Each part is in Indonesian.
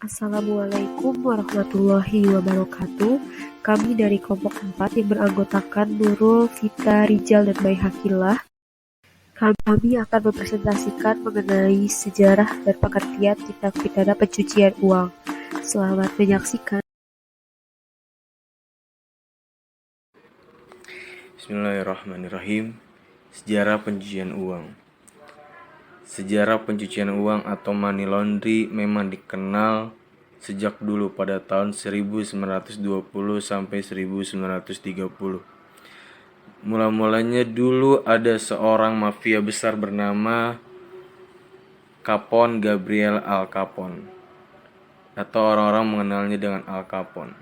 Assalamualaikum warahmatullahi wabarakatuh. Kami dari kelompok 4 yang beranggotakan Nurul, Vita, Rijal, dan Baihaqillah. Kami akan mempresentasikan mengenai sejarah dan pengertian tindak pidana pencucian uang. Selamat menyaksikan. Bismillahirrahmanirrahim. Sejarah pencucian uang. Sejarah pencucian uang atau money laundry memang dikenal sejak dulu pada tahun 1920 sampai 1930. Mula-mulanya dulu ada seorang mafia besar bernama Capone Gabriel Al Capone, atau orang-orang mengenalnya dengan Al Capone.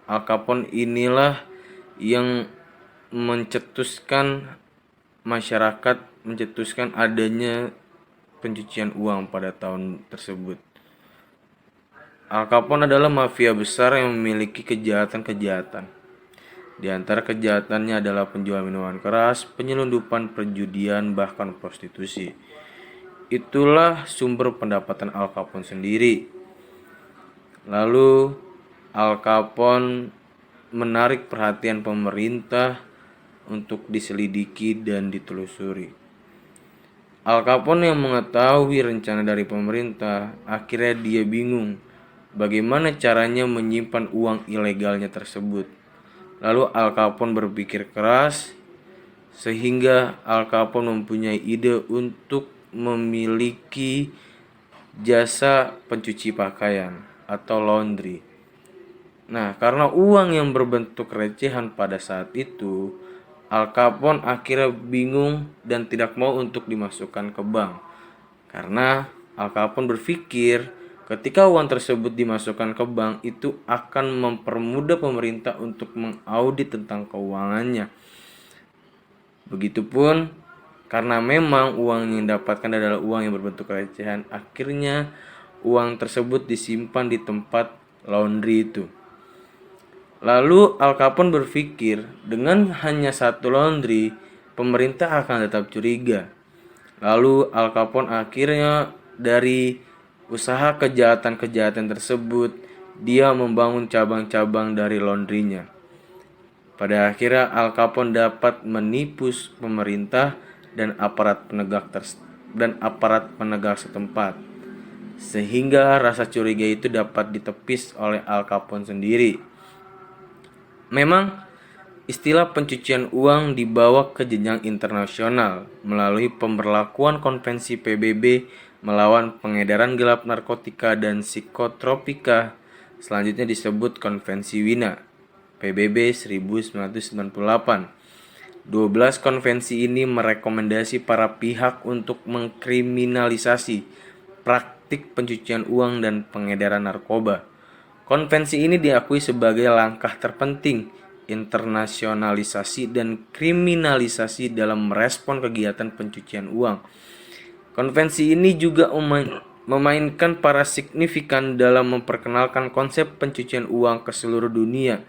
Al Capone inilah yang mencetuskan adanya pencucian uang pada tahun tersebut. Al Capone adalah mafia besar yang memiliki kejahatan-kejahatan. Di antara kejahatannya adalah penjualan minuman keras, penyelundupan, perjudian, bahkan prostitusi. Itulah sumber pendapatan Al Capone sendiri. Lalu Al Capone menarik perhatian pemerintah untuk diselidiki dan ditelusuri. Al Capone yang mengetahui rencana dari pemerintah, akhirnya dia bingung bagaimana caranya menyimpan uang ilegalnya tersebut. Lalu Al Capone berpikir keras sehingga Al Capone mempunyai ide untuk memiliki jasa pencuci pakaian atau laundry. Nah, karena uang yang berbentuk recehan pada saat itu, Al Capone akhirnya bingung dan tidak mau untuk dimasukkan ke bank. Karena Al Capone berpikir ketika uang tersebut dimasukkan ke bank itu akan mempermudah pemerintah untuk mengaudit tentang keuangannya. Begitupun karena memang uang yang didapatkan adalah uang yang berbentuk recehan, akhirnya uang tersebut disimpan di tempat laundry itu. Lalu Al Capone berpikir dengan hanya satu laundry, pemerintah akan tetap curiga. Lalu Al Capone akhirnya dari usaha kejahatan-kejahatan tersebut, dia membangun cabang-cabang dari laundrynya. Pada akhirnya Al Capone dapat menipu pemerintah dan aparat penegak setempat, sehingga rasa curiga itu dapat ditepis oleh Al Capone sendiri. Memang istilah pencucian uang dibawa ke jenjang internasional melalui pemberlakuan konvensi PBB melawan pengedaran gelap narkotika dan psikotropika, selanjutnya disebut konvensi Wina PBB 1998. 12 konvensi ini merekomendasi para pihak untuk mengkriminalisasi praktik pencucian uang dan pengedaran narkoba. Konvensi ini diakui sebagai langkah terpenting internasionalisasi dan kriminalisasi dalam merespon kegiatan pencucian uang. Konvensi ini juga memainkan peran signifikan dalam memperkenalkan konsep pencucian uang ke seluruh dunia.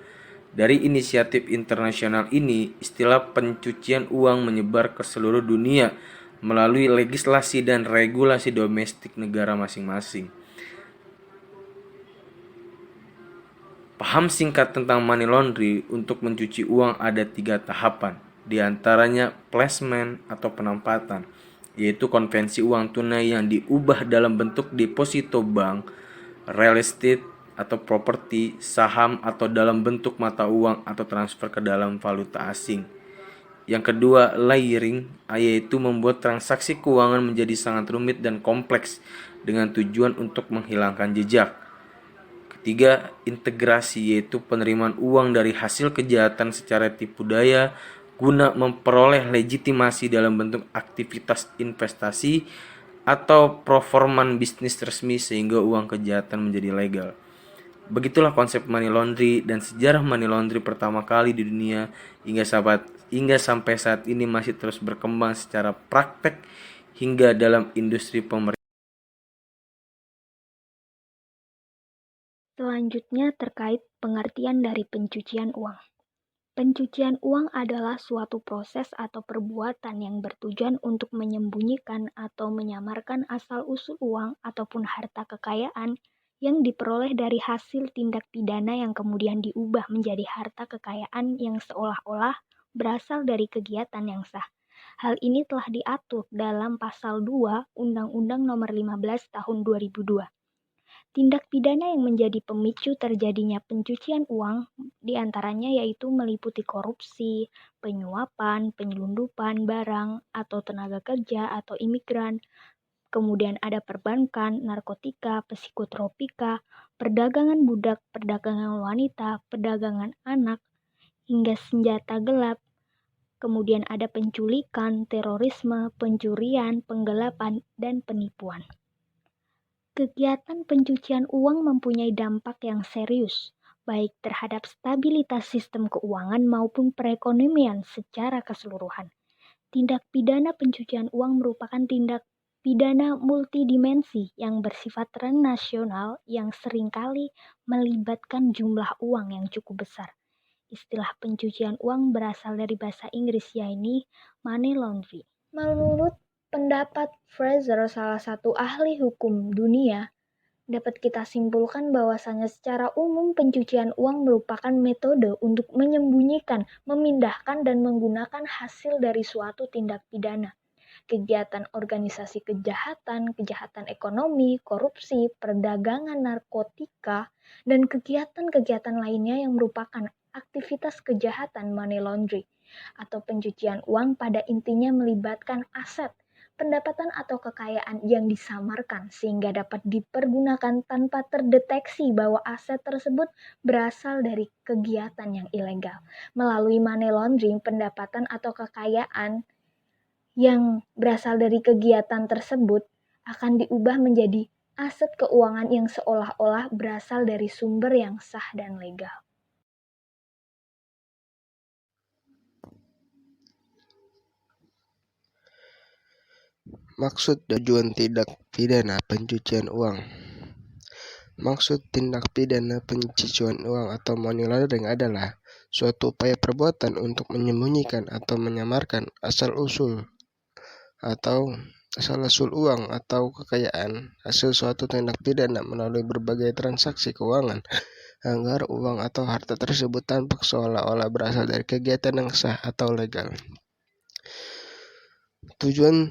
Dari inisiatif internasional ini, istilah pencucian uang menyebar ke seluruh dunia melalui legislasi dan regulasi domestik negara masing-masing. Paham singkat tentang money laundry untuk mencuci uang ada 3 tahapan, di antaranya placement atau penempatan, yaitu konvensi uang tunai yang diubah dalam bentuk deposito bank, real estate atau properti, saham atau dalam bentuk mata uang atau transfer ke dalam valuta asing. Yang kedua, layering, yaitu membuat transaksi keuangan menjadi sangat rumit dan kompleks dengan tujuan untuk menghilangkan jejak. Ketiga, integrasi, yaitu penerimaan uang dari hasil kejahatan secara tipu daya guna memperoleh legitimasi dalam bentuk aktivitas investasi atau performan bisnis resmi sehingga uang kejahatan menjadi legal. Begitulah konsep money laundry dan sejarah money laundry pertama kali di dunia hingga sampai saat ini masih terus berkembang secara praktek hingga dalam industri pemerintah. Selanjutnya terkait pengertian dari pencucian uang. Pencucian uang adalah suatu proses atau perbuatan yang bertujuan untuk menyembunyikan atau menyamarkan asal-usul uang ataupun harta kekayaan yang diperoleh dari hasil tindak pidana yang kemudian diubah menjadi harta kekayaan yang seolah-olah berasal dari kegiatan yang sah. Hal ini telah diatur dalam Pasal 2 Undang-Undang Nomor 15 Tahun 2002. Tindak pidana yang menjadi pemicu terjadinya pencucian uang diantaranya yaitu meliputi korupsi, penyuapan, penyelundupan barang atau tenaga kerja atau imigran, kemudian ada perbankan, narkotika, psikotropika, perdagangan budak, perdagangan wanita, perdagangan anak, hingga senjata gelap. Kemudian ada penculikan, terorisme, pencurian, penggelapan, dan penipuan. Kegiatan pencucian uang mempunyai dampak yang serius, baik terhadap stabilitas sistem keuangan maupun perekonomian secara keseluruhan. Tindak pidana pencucian uang merupakan tindak pidana multidimensi yang bersifat transnasional yang seringkali melibatkan jumlah uang yang cukup besar. Istilah pencucian uang berasal dari bahasa Inggris yaitu money laundering. Menurut pendapat Fraser, salah satu ahli hukum dunia, dapat kita simpulkan bahwasanya secara umum pencucian uang merupakan metode untuk menyembunyikan, memindahkan, dan menggunakan hasil dari suatu tindak pidana, kegiatan organisasi kejahatan, kejahatan ekonomi, korupsi, perdagangan narkotika, dan kegiatan-kegiatan lainnya yang merupakan aktivitas kejahatan money laundering atau pencucian uang pada intinya melibatkan aset, pendapatan atau kekayaan yang disamarkan sehingga dapat dipergunakan tanpa terdeteksi bahwa aset tersebut berasal dari kegiatan yang ilegal. Melalui money laundering, pendapatan atau kekayaan yang berasal dari kegiatan tersebut akan diubah menjadi aset keuangan yang seolah-olah berasal dari sumber yang sah dan legal. Maksud dan tujuan tindak pidana pencucian uang. Maksud tindak pidana pencucian uang atau money laundering adalah suatu upaya perbuatan untuk menyembunyikan atau menyamarkan asal-usul uang atau kekayaan hasil suatu tindak pidana melalui berbagai transaksi keuangan agar uang atau harta tersebut tampak seolah-olah berasal dari kegiatan yang sah atau legal. Tujuan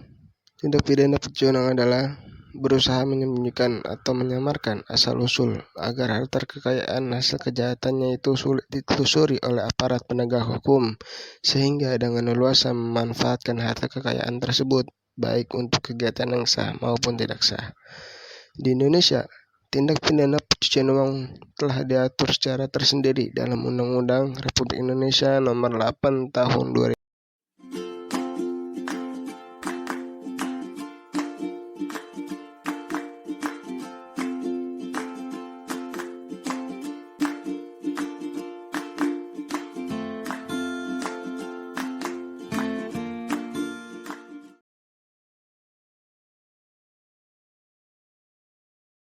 tindak pidana pencucian uang adalah berusaha menyembunyikan atau menyamarkan asal-usul agar harta kekayaan hasil kejahatannya itu sulit ditelusuri oleh aparat penegak hukum sehingga dengan leluasa memanfaatkan harta kekayaan tersebut baik untuk kegiatan yang sah maupun tidak sah. Di Indonesia, tindak pidana pencucian uang telah diatur secara tersendiri dalam Undang-Undang Republik Indonesia Nomor 8 Tahun 2000